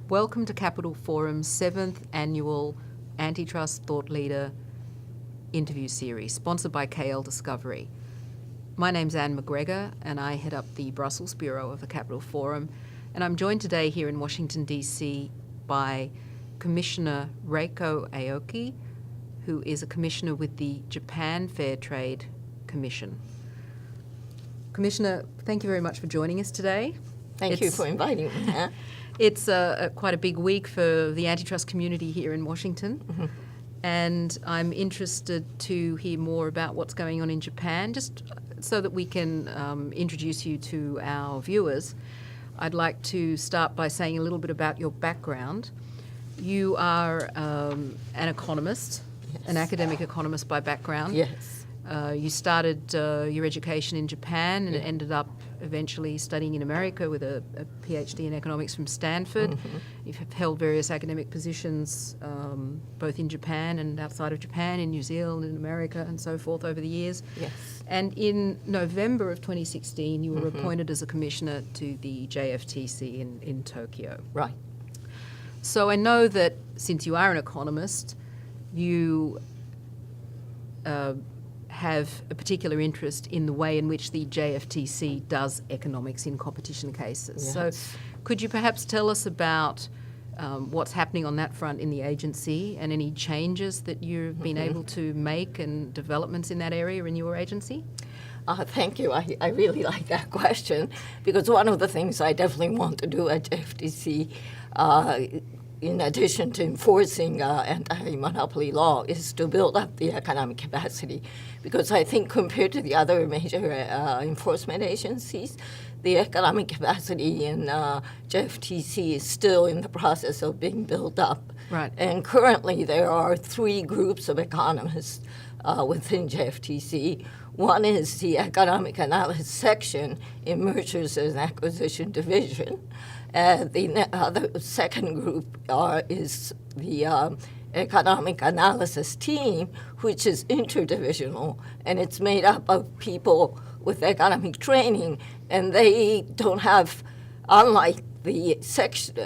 Welcome to Capital Forum's 7th annual Antitrust Thought Leader interview series, sponsored by KL Discovery. My name's Anne McGregor, and I head up the Brussels Bureau of the Capital Forum, and I'm joined today here in Washington, D.C. by Commissioner Reiko Aoki, who is a commissioner with the Japan Fair Trade Commission. Commissioner, thank you very much for joining us today. Thank you for inviting me. Huh? It's quite a big week for the antitrust community here in Washington, and I'm interested to hear more about what's going on in Japan, just so that we can introduce you to our viewers. I'd like to start by saying a little bit about your background. You are an economist, an academic economist by background. Yes. You started your education in Japan and ended up eventually studying in America with a PhD in economics from Stanford. You've held various academic positions both in Japan and outside of Japan, in New Zealand, in America, and so forth over the years. Yes. And in November of 2016, you were appointed as a commissioner to the JFTC in Tokyo. Right. So I know that since you are an economist, you have a particular interest in the way in which the JFTC does economics in competition cases. Yes. So could you perhaps tell us about what's happening on that front in the agency and any changes that you've been able to make and developments in that area in your agency? Thank you. I really like that question, because one of the things I definitely want to do at JFTC, in addition to enforcing anti-monopoly law, is to build up the economic capacity. Because I think compared to the other major enforcement agencies, the economic capacity in JFTC is still in the process of being built up. Right. And currently there are 3 groups of economists within JFTC. One is the Economic Analysis Section in Mergers and Acquisition Division. The second group is the Economic Analysis Team, which is interdivisional, and it's made up of people with economic training, and they don't have, unlike the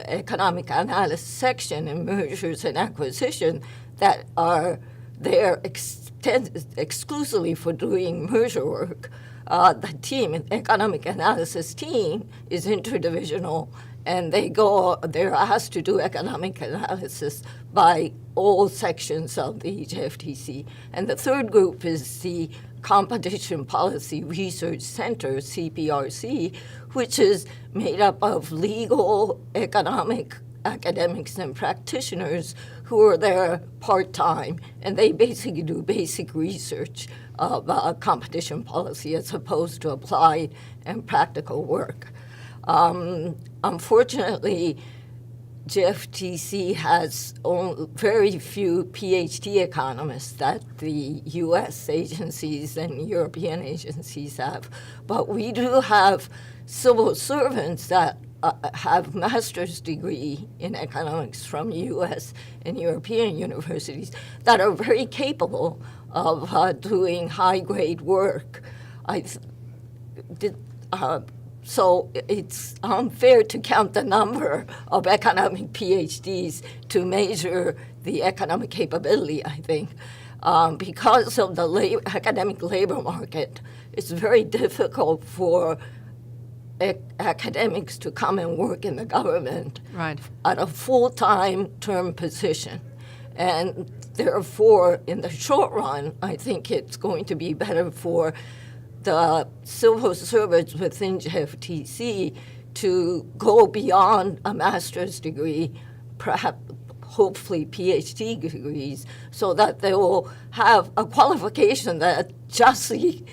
Economic Analysis Section in Mergers and Acquisition, that are there exclusively for doing merger work. The Economic Analysis Team is interdivisional, and they're asked to do economic analysis by all sections of the JFTC. And the third group is the Competition Policy Research Center, CPRC, which is made up of legal, economic, academics, and practitioners who are there part-time, and they basically do basic research of competition policy as opposed to applied and practical work. Unfortunately, JFTC has very few PhD economists that the U.S. agencies and European agencies have, but we do have civil servants that have master's degree in economics from U.S. and European universities that are very capable of doing high-grade work. So it's unfair to count the number of economic PhDs to measure the economic capability, I think. Because of the academic labor market, it's very difficult for academics to come and work in the government at a full-time term position. And therefore, in the short run, I think it's going to be better for the civil servants within JFTC to go beyond a master's degree, perhaps hopefully PhD degrees, so that they will have a qualification that justly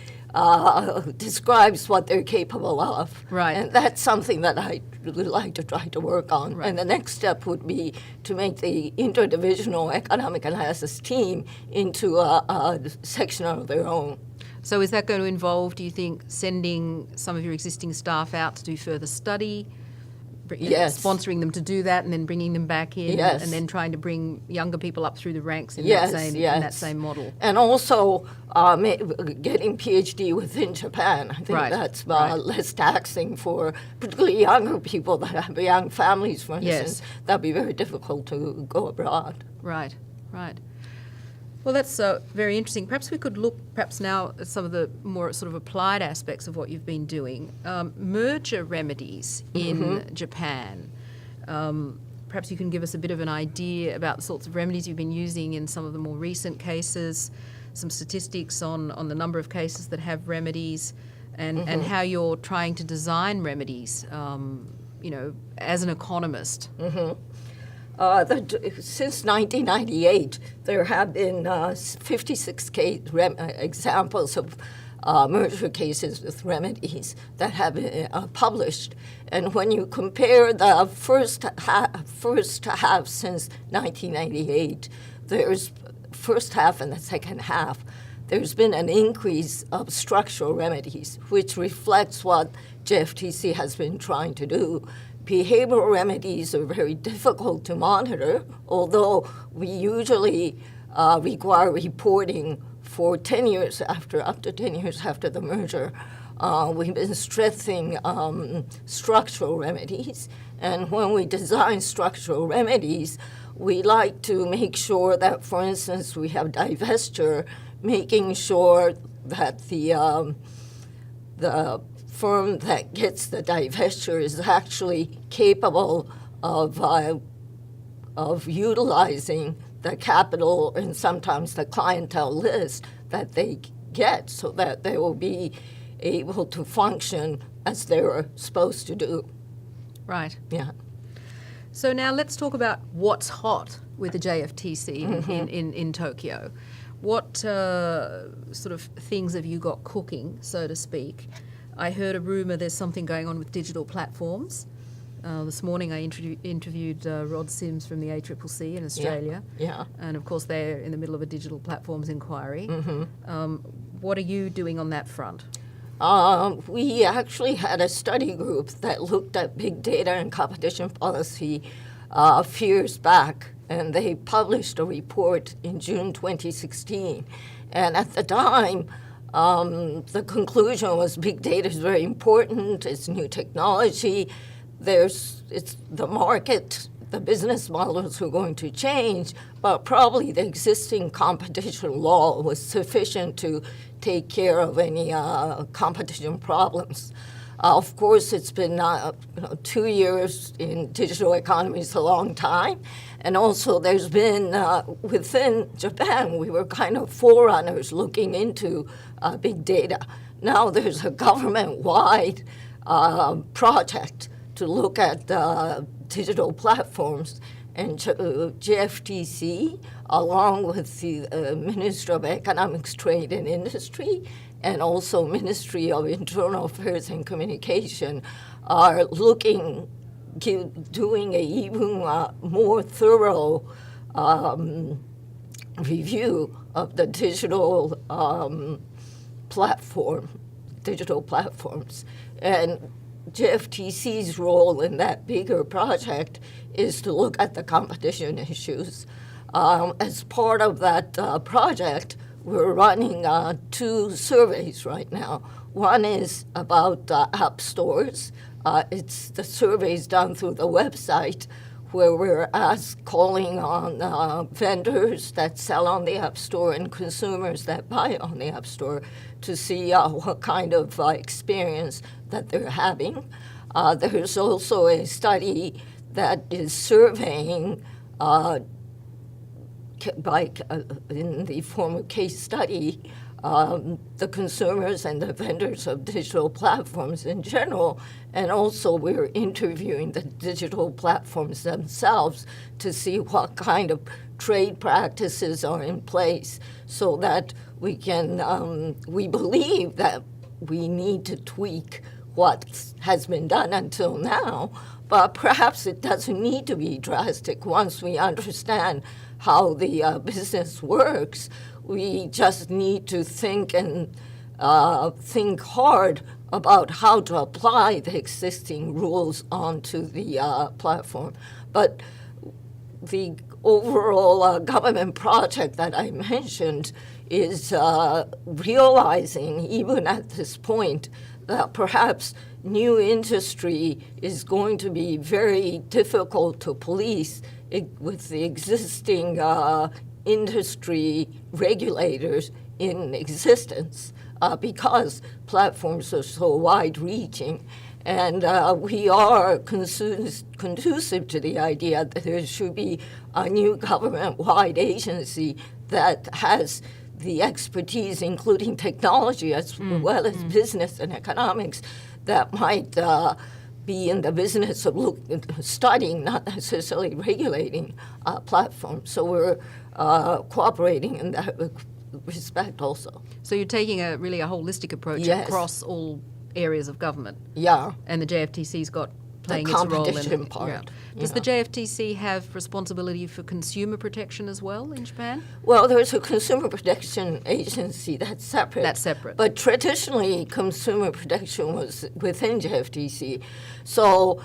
describes what they're capable of. Right. And that's something that I would like to try to work on. Right. And the next step would be to make the interdivisional economic analysis team into a section of their own. So is that going to involve, do you think, sending some of your existing staff out to do further study? Yes. sponsoring them to do that and then bringing them back in Yes. and then trying to bring younger people up through the ranks in, Yes, in yes. that same model. And also getting PhD within Japan. I think Right, that's right. less taxing for particularly younger people that have young families, for instance. Yes. That'd be very difficult to go abroad. Right, right. Well, that's very interesting. Perhaps we could look now at some of the more sort of applied aspects of what you've been doing. Merger remedies in Japan. Perhaps you can give us a bit of an idea about the sorts of remedies you've been using in some of the more recent cases, some statistics on the number of cases that have remedies, and how you're trying to design remedies, as an economist. Since 1998, there have been 56 examples of merger cases with remedies that have been published. And when you compare the first half since 1998, there's first half and the second half, there's been an increase of structural remedies, which reflects what JFTC has been trying to do. Behavioral remedies are very difficult to monitor, although we usually require reporting for 10 years after, up to 10 years after the merger. We've been stressing structural remedies, and when we design structural remedies, we like to make sure that, for instance, we have divestiture, making sure that the firm that gets the divestiture is actually capable of utilizing the capital and sometimes the clientele list that they get, so that they will be able to function as they're supposed to do. Right. Yeah. So now let's talk about what's hot with the JFTC in Tokyo. What sort of things have you got cooking, so to speak? I heard a rumour there's something going on with digital platforms. This morning I interviewed Rod Sims from the ACCC in Australia. Yeah. And of course they're in the middle of a digital platforms inquiry. What are you doing on that front? We actually had a study group that looked at big data and competition policy a few years back, and they published a report in June 2016. And at the time, the conclusion was big data is very important, it's new technology, it's the market, the business models are going to change, but probably the existing competition law was sufficient to take care of any competition problems. Of course, it's been 2 years in digital economy is a long time. And also there's been, within Japan, we were kind of forerunners looking into big data. Now there's a government-wide project to look at digital platforms, and JFTC, along with the Ministry of Economics, Trade and Industry, and also Ministry of Internal Affairs and Communication, are doing a even more thorough review of the digital platforms. And JFTC's role in that bigger project is to look at the competition issues. As part of that project, we're running 2 surveys right now. One is about app stores. It's the surveys done through the website, where we're calling on vendors that sell on the App Store and consumers that buy on the App Store to see what kind of experience that they're having. There's also a study that is surveying in the form of case study the consumers and the vendors of digital platforms in general, and also we're interviewing the digital platforms themselves to see what kind of trade practices are in place, so that we can, we believe that we need to tweak what has been done until now, but perhaps it doesn't need to be drastic. Once we understand how the business works, we just need to think hard about how to apply the existing rules onto the platform. But the overall government project that I mentioned is realizing, even at this point, that perhaps new industry is going to be very difficult to police with the existing industry regulators in existence because platforms are so wide-reaching. And we are conducive to the idea that there should be a new government-wide agency that has the expertise, including technology as well as business and economics, that might be in the business of studying, not necessarily regulating platforms. So we're cooperating in that respect also. So you're taking really a holistic approach Yes. across all areas of government. Yeah. And the JFTC's got playing The its role in competition it. part. Yeah. Does the JFTC have responsibility for consumer protection as well in Japan? Well, there's a consumer protection agency that's separate. That's separate. But traditionally, consumer protection was within JFTC. So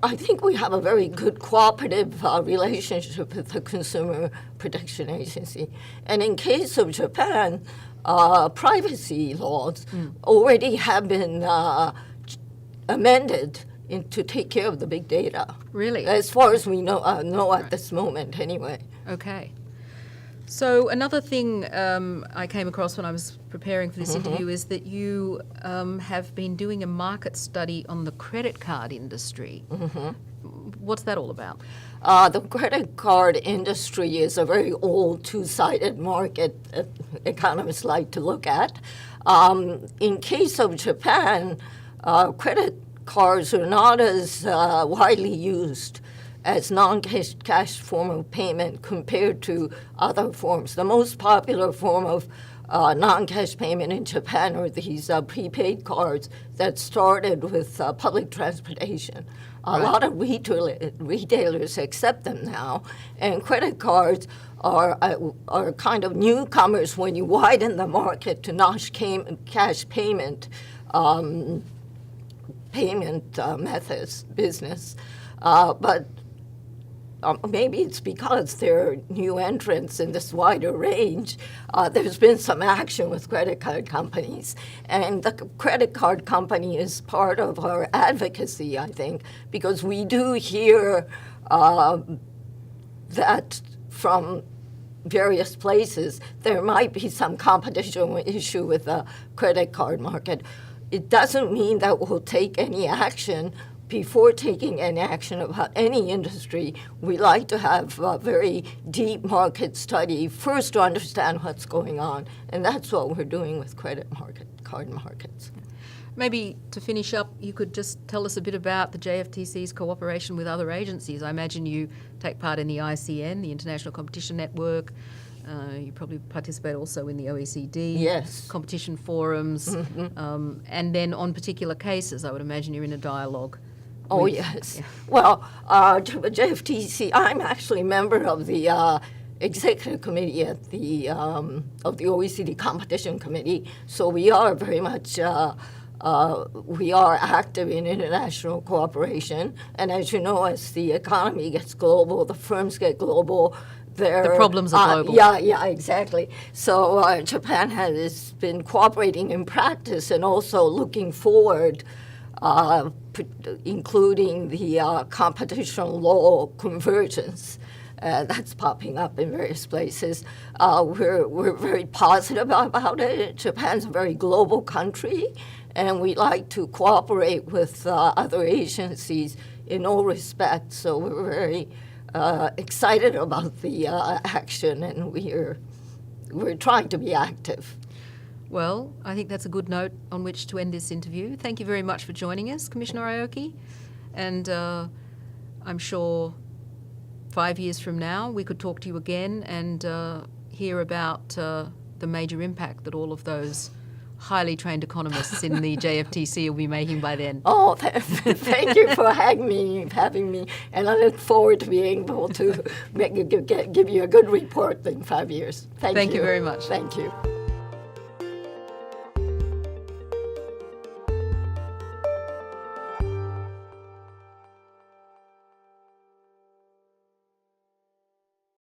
I think we have a very good cooperative relationship with the Consumer Protection Agency. And in case of Japan, privacy laws already have been amended to take care of the big data. Really? As far as we know at this moment, anyway. Okay. So another thing I came across when I was preparing for this interview is that you have been doing a market study on the credit card industry. What's that all about? The credit card industry is a very old two-sided market economists like to look at. In case of Japan, credit cards are not as widely used as non-cash form of payment compared to other forms. The most popular form of non-cash payment in Japan are these prepaid cards that started with public transportation. A lot of retailers accept them now, and credit cards are kind of newcomers when you widen the market to non-cash payment methods, business. But maybe it's because there are new entrants in this wider range. There's been some action with credit card companies. And the credit card company is part of our advocacy, I think, because we do hear that from various places there might be some competition issue with the credit card market. It doesn't mean that we'll take any action. Before taking any action about any industry, we like to have a very deep market study first to understand what's going on, and that's what we're doing with card markets. Maybe to finish up, you could just tell us a bit about the JFTC's cooperation with other agencies. I imagine you take part in the ICN, the International Competition Network. You probably participate also in the OECD, Yes. competition forums, and then on particular cases, I would imagine you're in a dialogue. Oh, yes. Yeah. Well, JFTC, I'm actually a member of the executive committee at the of the OECD competition committee, so we are very much we are active in international cooperation. And as you know, as the economy gets global, the firms get global. The problems are global. Yeah, exactly. So Japan has been cooperating in practice and also looking forward, including the competition law convergence. That's popping up in various places. We're very positive about it. Japan's a very global country, and we like to cooperate with other agencies in all respects. So we're very excited about the action, and we're trying to be active. Well, I think that's a good note on which to end this interview. Thank you very much for joining us, Commissioner Aoki. And I'm sure 5 years from now we could talk to you again and hear about the major impact that all of those highly trained economists in the JFTC will be making by then. Oh, thank you for having me, and I look forward to being able to give you a good report in 5 years. Thank you very much. Thank you.